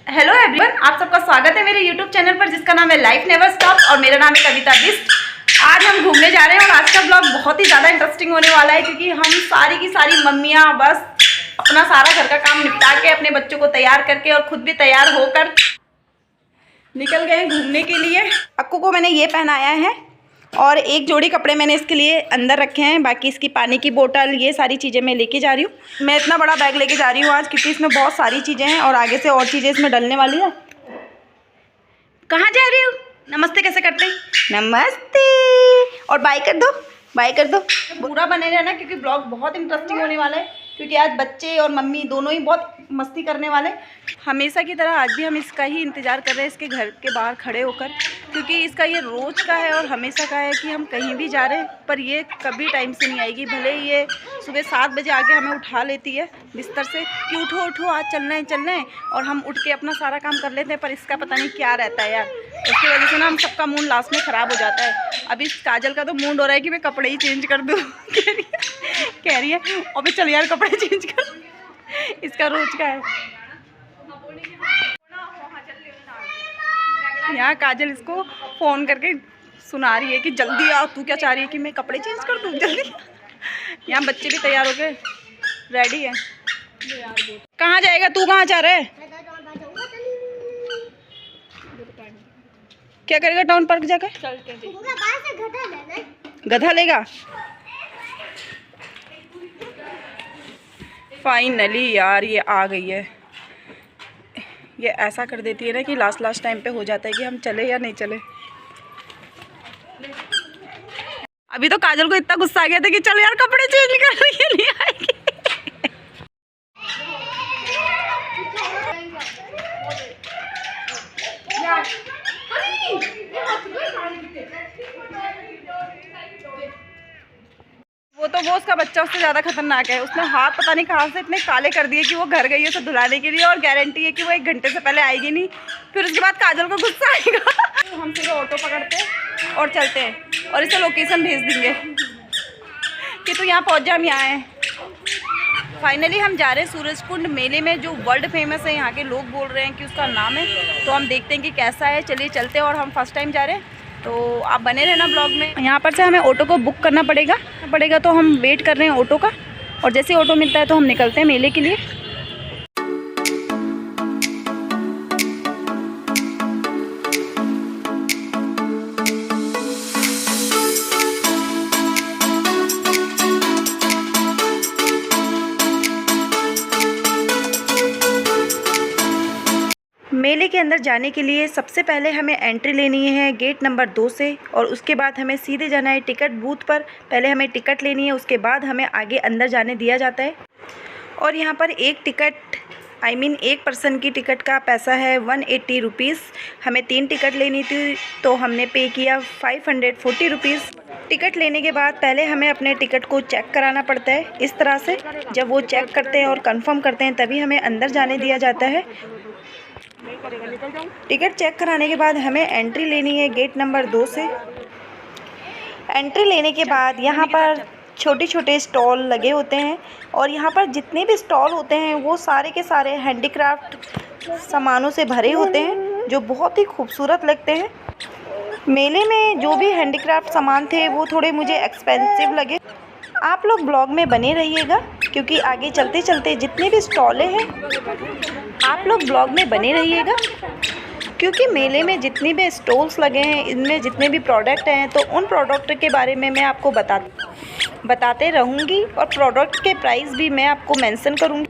Hello everyone, आप सबका स्वागत है मेरे यूट्यूब चैनल पर जिसका नाम है लाइफ नेवर स्टॉप और मेरा नाम है कविता बिस्ट। आज हम घूमने जा रहे हैं और आज का ब्लॉग बहुत ही ज़्यादा इंटरेस्टिंग होने वाला है क्योंकि हम सारी की सारी मम्मियाँ बस अपना सारा घर का काम निपटा के अपने बच्चों को तैयार करके और खुद भी तैयार होकर निकल गए घूमने के लिए। अक्कू को मैंने ये पहनाया है और एक जोड़ी कपड़े मैंने इसके लिए अंदर रखे हैं, बाकी इसकी पानी की बोतल ये सारी चीज़ें मैं लेके जा रही हूँ। मैं इतना बड़ा बैग लेके जा रही हूँ आज क्योंकि इसमें बहुत सारी चीज़ें हैं और आगे से और चीज़ें इसमें डलने वाली है। कहाँ जा रही हो? नमस्ते कैसे करते हैं? नमस्ते और बाय कर दो, बाय कर दो। पूरा बने रहना क्योंकि ब्लॉग बहुत इंटरेस्टिंग होने वाला है क्योंकि आज बच्चे और मम्मी दोनों ही बहुत मस्ती करने वाले। हमेशा की तरह आज भी हम इसका ही इंतज़ार कर रहे हैं इसके घर के बाहर खड़े होकर क्योंकि इसका ये रोज़ का है और हमेशा का है कि हम कहीं भी जा रहे हैं पर ये कभी टाइम से नहीं आएगी। भले ही ये सुबह 7 बजे आके हमें उठा लेती है बिस्तर से कि उठो उठो आज चलना है और हम उठ के अपना सारा काम कर लेते हैं, पर इसका पता नहीं क्या रहता है यार। उसकी वजह से ना हम सबका मूड लास्ट में ख़राब हो जाता है। अभी काजल का तो मूड हो रहा है कि मैं कपड़े ही चेंज कर दूँ कह रही है अबे चल यार कपड़े चेंज कर, इसका रोज का है। यहाँ काजल इसको फ़ोन करके सुना रही है कि जल्दी आओ, तू क्या चाह रही है कि मैं कपड़े चेंज कर दूँ जल्दी। यहाँ बच्चे भी तैयार हो गए रेडी है। कहाँ जाएगा तू? कहाँ जा रहा है? क्या करेगा टाउन पार्क जाकर? गधा लेगा? फाइनली यार ये आ गई है। ये ऐसा कर देती है ना कि लास्ट टाइम पे हो जाता है कि हम चले या नहीं चले। अभी तो काजल को इतना गुस्सा आ गया था कि चल यार कपड़े चेंज कर रही है, नहीं आएगी। वो उसका बच्चा उससे ज़्यादा खतरनाक है। उसने हाथ पता नहीं कहाँ से इतने काले कर दिए कि वो घर गई है उसे धुलाने के लिए और गारंटी है कि वो 1 घंटे से पहले आएगी नहीं। फिर उसके बाद काजल को गुस्सा आएगा। तो हम सीधे ऑटो पकड़ते हैं और चलते हैं और इसे लोकेशन भेज देंगे कि तू यहाँ पहुँच जा, हम यहाँ आए। फाइनली हम जा रहे हैं सूरजकुंड मेले में जो वर्ल्ड फेमस है। यहाँ के लोग बोल रहे हैं कि उसका नाम है, तो हम देखते हैं कि कैसा है। चलिए चलते हैं और हम फर्स्ट टाइम जा रहे हैं तो आप बने रहना ब्लॉग में। यहाँ पर से हमें ऑटो को बुक करना पड़ेगा तो हम वेट कर रहे हैं ऑटो का और जैसे ऑटो मिलता है तो हम निकलते हैं मेले के लिए। मेले के अंदर जाने के लिए सबसे पहले हमें एंट्री लेनी है गेट नंबर 2 से और उसके बाद हमें सीधे जाना है टिकट बूथ पर। पहले हमें टिकट लेनी है, उसके बाद हमें आगे अंदर जाने दिया जाता है। और यहाँ पर एक टिकट एक पर्सन की टिकट का पैसा है 180 रुपीज़। हमें 3 टिकट लेनी थी तो हमने पे किया 540 रुपीज़। टिकट लेने के बाद पहले हमें अपने टिकट को चेक कराना पड़ता है इस तरह से। जब वो चेक करते हैं और कंफर्म करते हैं तभी हमें अंदर जाने दिया जाता है। टिकट चेक कराने के बाद हमें एंट्री लेनी है गेट नंबर 2 से। एंट्री लेने के बाद यहाँ पर छोटे छोटे स्टॉल लगे होते हैं और यहाँ पर जितने भी स्टॉल होते हैं वो सारे के सारे हैंडीक्राफ्ट सामानों से भरे होते हैं जो बहुत ही खूबसूरत लगते हैं। मेले में जो भी हैंडीक्राफ्ट सामान थे वो थोड़े मुझे एक्सपेंसिव लगे। आप लोग ब्लॉग में बने रहिएगा क्योंकि आगे चलते चलते जितने भी स्टॉलें हैं आप लोग ब्लॉग में बने रहिएगा क्योंकि मेले में जितनी भी स्टॉल्स लगे हैं इनमें जितने भी प्रोडक्ट हैं तो उन प्रोडक्ट के बारे में मैं आपको बताते रहूँगी और प्रोडक्ट के प्राइस भी मैं आपको मेंशन करूँगी।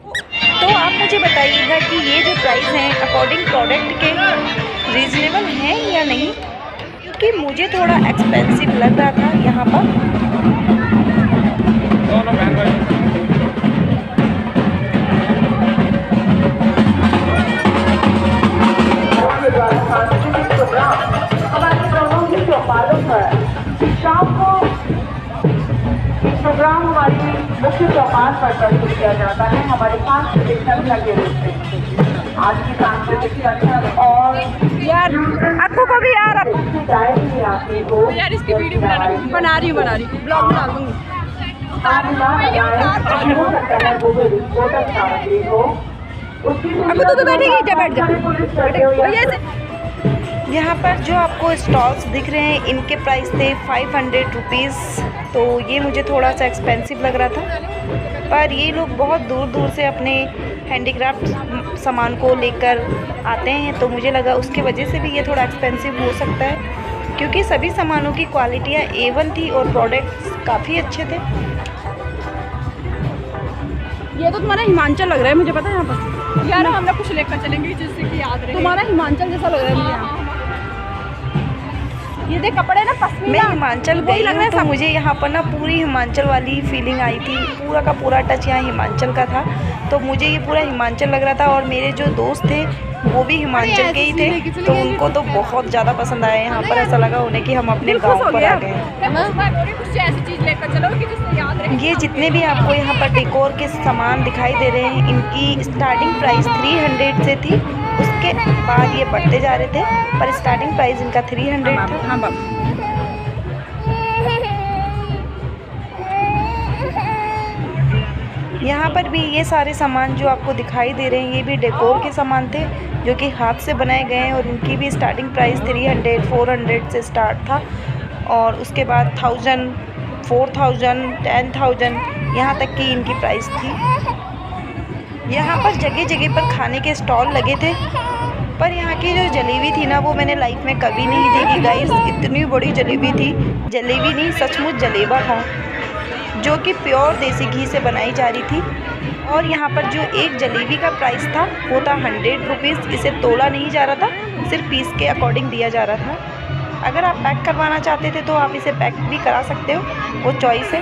तो आप मुझे बताइएगा कि ये जो प्राइस हैं अकॉर्डिंग प्रोडक्ट के रीज़नेबल हैं या नहीं, क्योंकि मुझे थोड़ा एक्सपेंसिव लग रहा था यहाँ पर। शाम को प्रोग्राम हमारी मुख्य चौपाल पर प्रस्तुत किया जाता है। हमारे 5 प्रोजेक्टर लगे होते हैं। आज की सांस्कृतिक चर्चा और यार आपको को भी यार इसकी वीडियो बना रही ब्लॉग बना दूँगी। हो सकता है वो भी विस्फोटक सामग्री हो अब तो बैठेगी, जा बैठ जा। यहाँ पर जो आपको स्टॉल्स दिख रहे हैं इनके प्राइस थे 500 रुपीज़, तो ये मुझे थोड़ा सा एक्सपेंसिव लग रहा था। पर ये लोग बहुत दूर दूर से अपने हैंडीक्राफ्ट सामान को लेकर आते हैं, तो मुझे लगा उसके वजह से भी ये थोड़ा एक्सपेंसिव हो सकता है, क्योंकि सभी सामानों की क्वालिटियाँ A1 थी और प्रोडक्ट्स काफ़ी अच्छे थे। ये तो तुम्हारा हिमाचल लग रहा है, मुझे पता है। यहाँ पर यार हम लोग कुछ लेकर चलेंगे जिससे कि याद रहे। तुम्हारा हिमाचल जैसा लग रहा है मुझे यहाँ। ये देख कपड़े ना पसंद। मैं हिमाचल गई लग रहा है, तो मुझे यहाँ पर ना पूरी हिमाचल वाली फीलिंग आई थी। पूरा का पूरा टच यहाँ हिमाचल का था, तो मुझे ये पूरा हिमाचल लग रहा था। और मेरे जो दोस्त थे वो भी हिमाचल के ही थे, तो उनको तो बहुत ज़्यादा पसंद आया। यहाँ पर ऐसा लगा उन्हें कि हम अपने गाँव पर आ गए। ऐसी चीज़ लेकर चलो कि जिससे याद रहे। ये जितने भी आपको यहाँ पर डेकोर के सामान दिखाई दे रहे हैं, इनकी स्टार्टिंग प्राइस 300 से थी। उसके बाद ये बढ़ते जा रहे थे, पर स्टार्टिंग प्राइस इनका 300 था। हाँ बाबा। यहाँ पर भी ये सारे सामान जो आपको दिखाई दे रहे हैं, ये भी डेकोर के सामान थे जो कि हाथ से बनाए गए हैं, और इनकी भी स्टार्टिंग प्राइस 300, 400 से स्टार्ट था। और उसके बाद 1000, 4000, 10,000 यहाँ तक की इनकी प्राइस थी। यहाँ पर जगह जगह पर खाने के स्टॉल लगे थे, पर यहाँ की जो जलेबी थी ना, वो मैंने लाइफ में कभी नहीं देखी गाइस। इतनी बड़ी जलेबी थी, जलेबी नहीं सचमुच जलेबा था, जो कि प्योर देसी घी से बनाई जा रही थी। और यहाँ पर जो एक जलेबी का प्राइस था वो था 100 रुपीज़। इसे तोला नहीं जा रहा था, सिर्फ पीस के अकॉर्डिंग दिया जा रहा था। अगर आप पैक करवाना चाहते थे तो आप इसे पैक भी करा सकते हो, वो चॉइस है।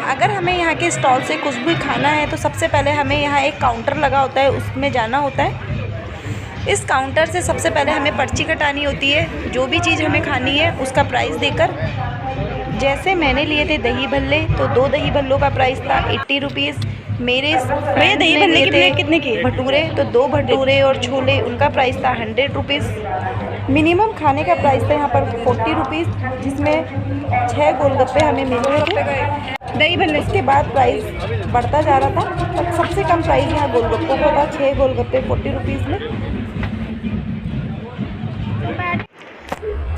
अगर हमें यहाँ के स्टॉल से कुछ भी खाना है तो सबसे पहले हमें यहाँ एक काउंटर लगा होता है, उसमें जाना होता है। इस काउंटर से सबसे पहले हमें पर्ची कटानी होती है, जो भी चीज़ हमें खानी है उसका प्राइस देकर। जैसे मैंने लिए थे दही भल्ले, तो 2 दही भल्लों का प्राइस था 80 रुपीज़। मेरे दही भल्ले कितने के भटूरे, तो 2 भटूरे और छोले, उनका प्राइस था 100 रुपीज़। मिनिमम खाने का प्राइस था यहाँ पर 40 रुपीज़, जिसमें 6 गोलगप्पे हमें मिल रहे थे दही भल्ले। इसके बाद प्राइस बढ़ता जा रहा था, पर सबसे कम प्राइस यहाँ गोलगप्पों का था, 6 गोलगप्पे 40 रुपीज़ में।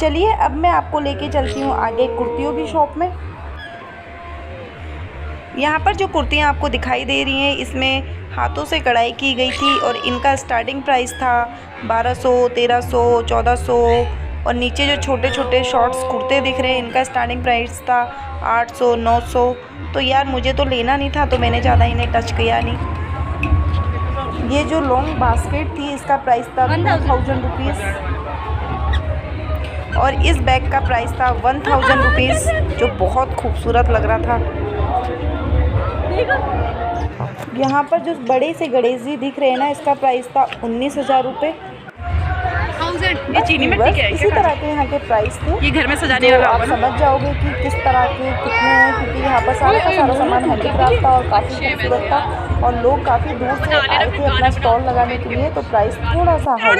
चलिए अब मैं आपको लेके चलती हूँ आगे कुर्तियों की शॉप में। यहाँ पर जो कुर्तियाँ आपको दिखाई दे रही हैं, इसमें हाथों से कढ़ाई की गई थी, और इनका स्टार्टिंग प्राइस था 1200, 1300, 1400। और नीचे जो छोटे छोटे शॉर्ट्स कुर्ते दिख रहे हैं, इनका स्टार्टिंग प्राइस था 800, 900। तो यार मुझे तो लेना नहीं था, तो मैंने ज़्यादा इन्हें टच किया नहीं। ये जो लॉन्ग बास्केट थी, इसका प्राइस था 1000 रुपीज़, और इस बैग का प्राइस था 1000 रुपीज़, जो बहुत खूबसूरत लग रहा था। यहाँ पर जो बड़े से गणेश जी दिख रहे हैं ना, इसका प्राइस था 19,000 रुपये। ये चीनी मिट्टी के इसी तरह के यहाँ के प्राइस थे। ये घर में सजाने वाला आप समझ जाओगे कि किस तरह के कितने हैं, क्योंकि यहाँ पर सारा का सारा सामान हैंडीक्राफ्ट था और काफ़ी खूबसूरत था, और लोग काफ़ी दूर से आए थे अपना स्टॉल लगाने के लिए, तो प्राइस थोड़ा सा हाई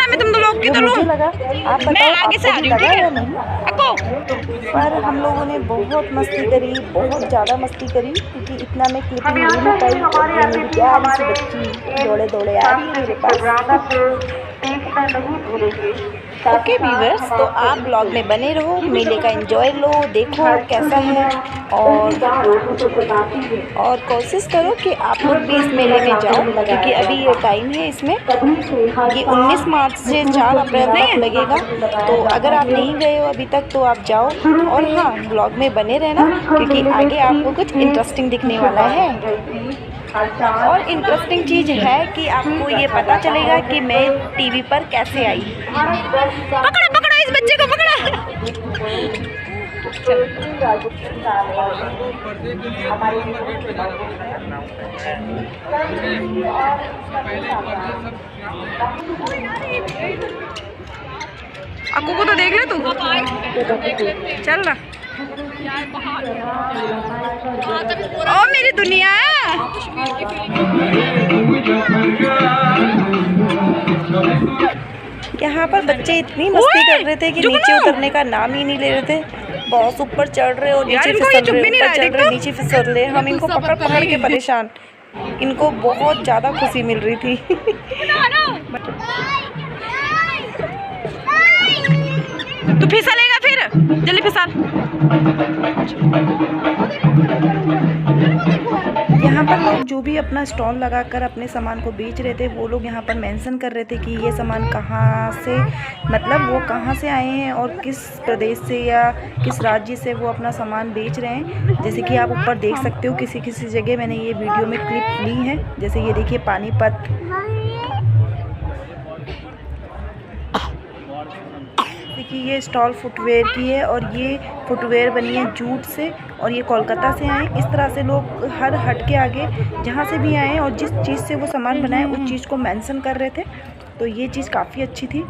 मुझे लगा। आप बताओ आपको भी लगा या नहीं? पर हम लोगों ने बहुत मस्ती करी, बहुत ज़्यादा मस्ती करी, क्योंकि इतना मैं क्लिपिंग नहीं ले पाई। और ये मेरी प्यारी सी बच्ची दौड़े दौड़े आ रही है मेरे पास। ओके व्यूअर्स, तो आप ब्लॉग में बने रहो, मेले का एंजॉय लो, देखो कैसा है, और कोशिश करो कि आप लोग भी इस मेले में जाओ, क्योंकि अभी ये टाइम है इसमें। ये 19 मार्च से 4 अप्रैल तक लगेगा, तो अगर आप नहीं गए हो अभी तक तो आप जाओ। और हाँ, ब्लॉग में बने रहना, क्योंकि आगे आपको कुछ इंटरेस्टिंग दिखने वाला है। और इंटरेस्टिंग चीज़ है कि आपको ये पता चलेगा कि मैं टीवी पर कैसे आई। पकड़ो पकड़ो इस बच्चे को, पकड़ो। अक्कू को तो देख ले तू, चल ना। ओ मेरी दुनिया। यहाँ पर बच्चे इतनी मस्ती कर रहे थे कि नीचे उतरने का नाम ही नहीं ले रहे थे। बहुत ऊपर चढ़ रहे और नीचे फिसल रहे, ऊपर चढ़ रहे नीचे फिसल रहे। हम इनको पकड़ पकड़ के परेशान। इनको बहुत ज़्यादा खुशी मिल रही थी। तू फिसलेगा फिर, जल्दी फिसल। यहाँ पर लोग जो भी अपना स्टॉल लगाकर अपने सामान को बेच रहे थे, वो लोग यहाँ पर मेंशन कर रहे थे कि ये सामान कहाँ से, मतलब वो कहाँ से आए हैं और किस प्रदेश से या किस राज्य से वो अपना सामान बेच रहे हैं। जैसे कि आप ऊपर देख सकते हो, किसी किसी जगह मैंने ये वीडियो में क्लिप ली है। जैसे ये देखिए पानीपत, देखिए ये स्टॉल फुटवेयर की है और ये फुटवेयर बनी है जूट से और ये कोलकाता से आए। इस तरह से लोग हर हट के आगे जहाँ से भी आए और जिस चीज़ से वो सामान बनाए उस चीज़ को मेंशन कर रहे थे। तो ये चीज़ काफ़ी अच्छी थी।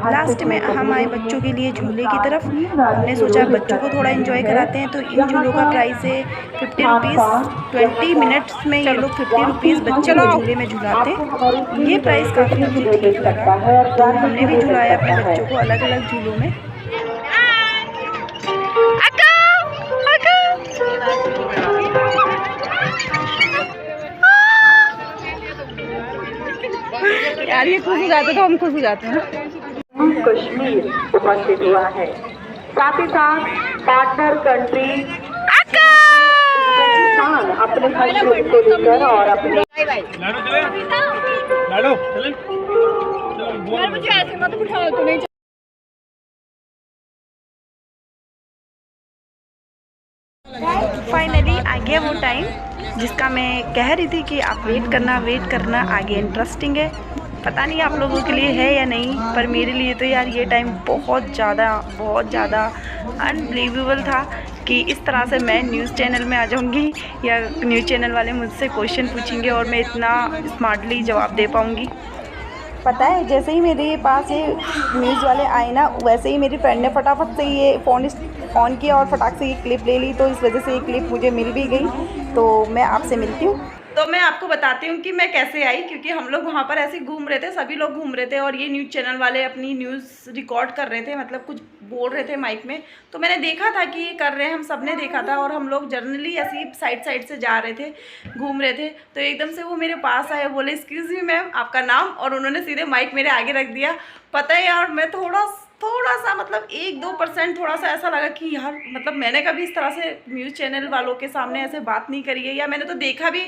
लास्ट में हम आए बच्चों के लिए झूले की तरफ। हमने सोचा बच्चों को थोड़ा एंजॉय कराते हैं, तो इन झूलों का प्राइस है 50 रुपीज़। 20 मिनट्स में ये लोग 50 रुपीज़ बच्चे को झूले में झुलाते हैं। ये प्राइस काफ़ी मुझे ठीक लगा, तो हमने भी झुलाया अपने बच्चों को अलग अलग झूलों में। यार ये खुश हो जाते तो हम खुश हो जाते हैं ना। कश्मीर उपस्थित हुआ है, साथ ही साथ पार्टनर कंट्री अपने हस्तक्षेप को लेकर और अपने मुझे ऐसे मत उठाओ तो नहीं। फाइनली आ गया वो टाइम जिसका मैं कह रही थी कि आप वेट करना, आगे इंटरेस्टिंग है। पता नहीं आप लोगों के लिए है या नहीं, पर मेरे लिए तो यार ये टाइम बहुत ज़्यादा अनबिलीवेबल था कि इस तरह से मैं न्यूज़ चैनल में आ जाऊंगी या न्यूज़ चैनल वाले मुझसे क्वेश्चन पूछेंगे और मैं इतना स्मार्टली जवाब दे पाऊंगी। पता है जैसे ही मेरे पास ये न्यूज़ वाले आए ना, वैसे ही मेरी फ्रेंड ने फटाफट से ये फ़ोन ऑन किया और फटाक से ये क्लिप ले ली। तो इस वजह से ये क्लिप मुझे मिल भी गई। तो मैं आपसे मिलती हूँ। तो मैं आपको बताती हूँ कि मैं कैसे आई, क्योंकि हम लोग वहाँ पर ऐसे घूम रहे थे, सभी लोग घूम रहे थे और ये न्यूज़ चैनल वाले अपनी न्यूज़ रिकॉर्ड कर रहे थे, मतलब कुछ बोल रहे थे माइक में। तो मैंने देखा था कि ये कर रहे हैं, हम सब ने देखा था और हम लोग जर्नली ऐसे ही साइड से जा रहे थे, घूम रहे थे। तो एकदम से वो मेरे पास आए, बोले एक्सक्यूज़ मी मैम आपका नाम, और उन्होंने सीधे माइक मेरे आगे रख दिया। पता है यार मैं थोड़ा सा मतलब 1-2% थोड़ा सा ऐसा लगा कि यार मतलब मैंने कभी इस तरह से न्यूज़ चैनल वालों के सामने ऐसे बात नहीं करी है, या मैंने तो देखा भी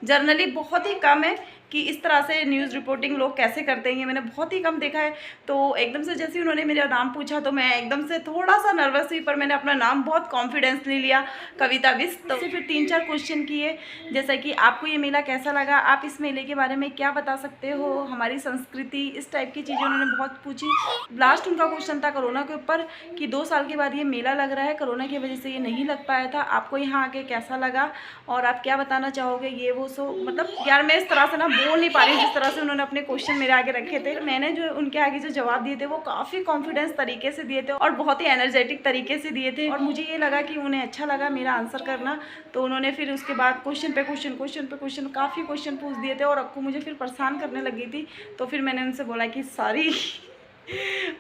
जर्नली बहुत ही कम है कि इस तरह से न्यूज़ रिपोर्टिंग लोग कैसे करते हैं, ये मैंने बहुत ही कम देखा है। तो एकदम से जैसे उन्होंने मेरा नाम पूछा तो मैं एकदम से थोड़ा सा नर्वस हुई, पर मैंने अपना नाम बहुत कॉन्फिडेंसली लिया, कविता बिष्ट। तो फिर 3-4 क्वेश्चन किए, जैसा कि आपको ये मेला कैसा लगा, आप इस मेले के बारे में क्या बता सकते हो, हमारी संस्कृति, इस टाइप की चीज़ें उन्होंने बहुत पूछी। लास्ट उनका क्वेश्चन था कोरोना के ऊपर कि 2 साल के बाद ये मेला लग रहा है, कोरोना की वजह से ये नहीं लग पाया था, आपको यहाँ आके कैसा लगा और आप क्या बताना चाहोगे, ये वो। सो मतलब यार मैं इस तरह से ना बोल नहीं पा रही जिस तरह से उन्होंने अपने क्वेश्चन मेरे आगे रखे थे। मैंने जो उनके आगे जो जवाब दिए थे वो काफ़ी कॉन्फिडेंस तरीके से दिए थे और बहुत ही एनर्जेटिक तरीके से दिए थे, और मुझे ये लगा कि उन्हें अच्छा लगा मेरा आंसर करना। तो उन्होंने फिर उसके बाद क्वेश्चन पे क्वेश्चन काफ़ी क्वेश्चन पूछ दिए थे और अक्कू मुझे फिर परेशान करने लगी थी। तो फिर मैंने उनसे बोला कि सॉरी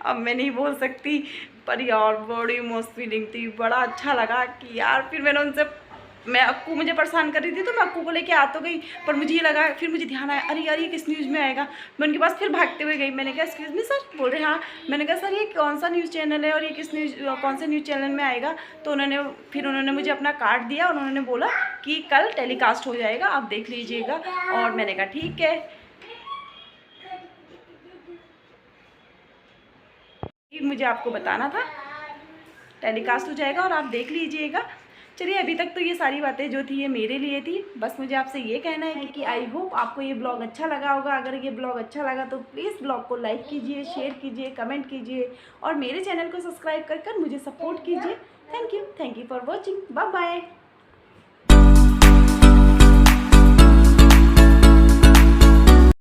अब मैं नहीं बोल सकती, पर यार बड़ी मस्त फीलिंग थी, बड़ा अच्छा लगा कि यार। फिर मैंने उनसे, मैं अक्कू मुझे परेशान कर रही थी तो मैं अक्कू को लेके आ तो गई, पर मुझे ये लगा, फिर मुझे ध्यान आया अरे यार ये किस न्यूज़ में आएगा। मैं उनके पास फिर भागते हुए गई, मैंने कहा एक्सक्यूज़ मी सर, बोल रहे हाँ। मैंने कहा सर ये कौन सा न्यूज़ चैनल है और ये कौन से न्यूज़ चैनल में आएगा। तो उन्होंने मुझे अपना कार्ड दिया और उन्होंने बोला कि कल टेलीकास्ट हो जाएगा, आप देख लीजिएगा। और मैंने कहा ठीक है, मुझे आपको बताना था, टेलीकास्ट हो जाएगा और आप देख लीजिएगा। चलिए अभी तक तो ये सारी बातें जो थी ये मेरे लिए थी, बस मुझे आपसे ये कहना है कि आई होप आपको ये ब्लॉग अच्छा लगा होगा। अगर ये ब्लॉग अच्छा लगा तो प्लीज़ ब्लॉग को लाइक कीजिए, शेयर कीजिए, कमेंट कीजिए और मेरे चैनल को सब्सक्राइब कर मुझे सपोर्ट कीजिए। Thank you for watching, bye bye.